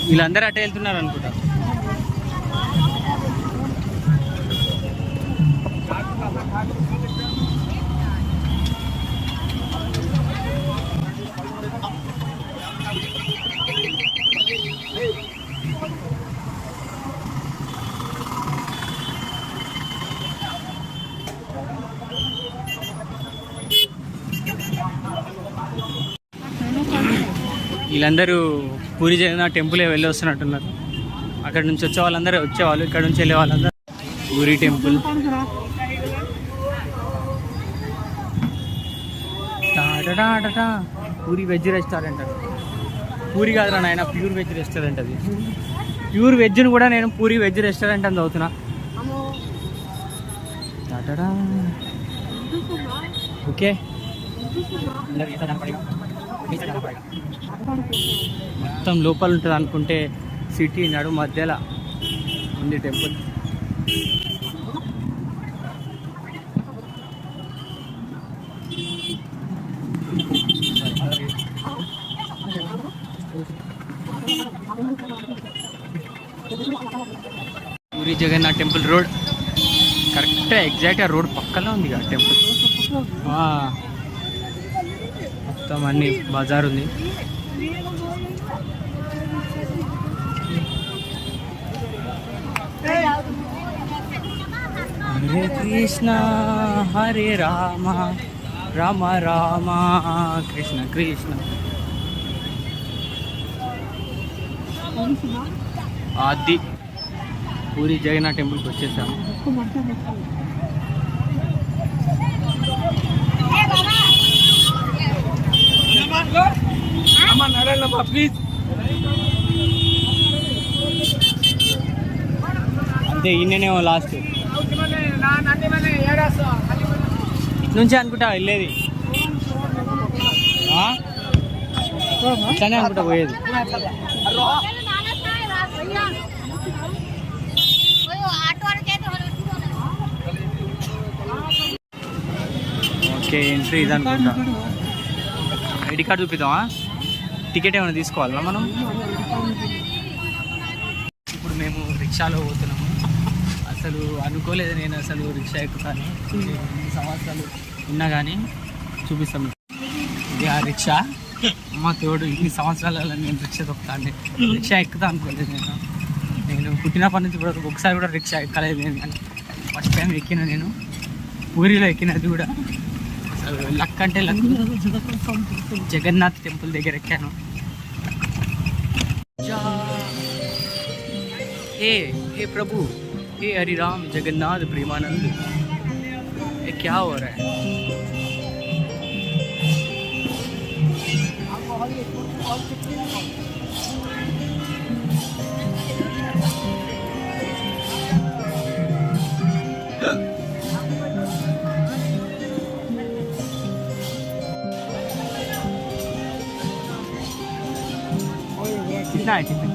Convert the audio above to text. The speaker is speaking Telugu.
వీళ్ళందరూ అటే వెళ్తున్నారు అనుకుంటా. వీళ్ళందరూ పూరి జగన్నాథ్ టెంపుల్ వెళ్ళి వస్తున్నట్టున్నారు. అక్కడ నుంచి వచ్చే వాళ్ళందరూ వచ్చేవాళ్ళు, ఇక్కడ నుంచి వెళ్ళే వాళ్ళందరూ puri temple. Puri veg restaurant అది. పూరి కాదురా నాయన, ప్యూర్ వెజ్ రెస్టారెంట్ అది. ప్యూర్ వెజ్ను కూడా నేను పూరి వెజ్ రెస్టారెంట్ అని చదువుతున్నా. ఓకే, మొత్తం లోపల ఉంటుంది అనుకుంటే సిటీ నడు మధ్యలో ఉంది temple. Puri Jagannath temple road correct ఎగ్జాక్ట్గా రోడ్ పక్కనే ఉంది కదా టెంపుల్. మొత్తం అన్ని బజార్ ఉంది. హరే కృష్ణ హరే రామ రామ రామ కృష్ణ కృష్ణ. అది పూరి జగన్నాథ్ టెంపుల్కి వచ్చేసాము. అంతే, ఈయననే లాస్ట్ నుంచి అనుకుంటా వెళ్ళేది. ఇట్లానే అనుకుంటా పోయేది. ఓకే, ఎంట్రీ ఇది అనుకుంటా. ID card చూపిద్దామా? టికెట్ ఏమైనా తీసుకోవాలా మనం? ఇప్పుడు మేము రిక్షాలో పోతున్నాము. అసలు అనుకోలేదు నేను అసలు రిక్షా ఎక్కుతాను. 2 సంవత్సరాలు ఉన్నా కానీ చూపిస్తాం. ఇది ఆ రిక్షా. మా తోడు ఇన్ని సంవత్సరాలలో నేను రిక్షా తొక్కుతాను. రిక్షా ఎక్కుతా అనుకోలేదు నేను పుట్టినప్పటి నుంచి ఇప్పుడు ఒకసారి కూడా రిక్షా ఎక్కలేదు నేను. కానీ ఫస్ట్ టైం ఎక్కిన నేను, పూరిలో ఎక్కినది కూడా. అసలు లక్ అంటే లక్. జగన్నాథ్ టెంపుల్ దగ్గర ఎక్కాను. हे प्रभु, हे हरि राम जगन्नाथ प्रेमानंद, ये क्या हो रहा है? कितना है टिकट?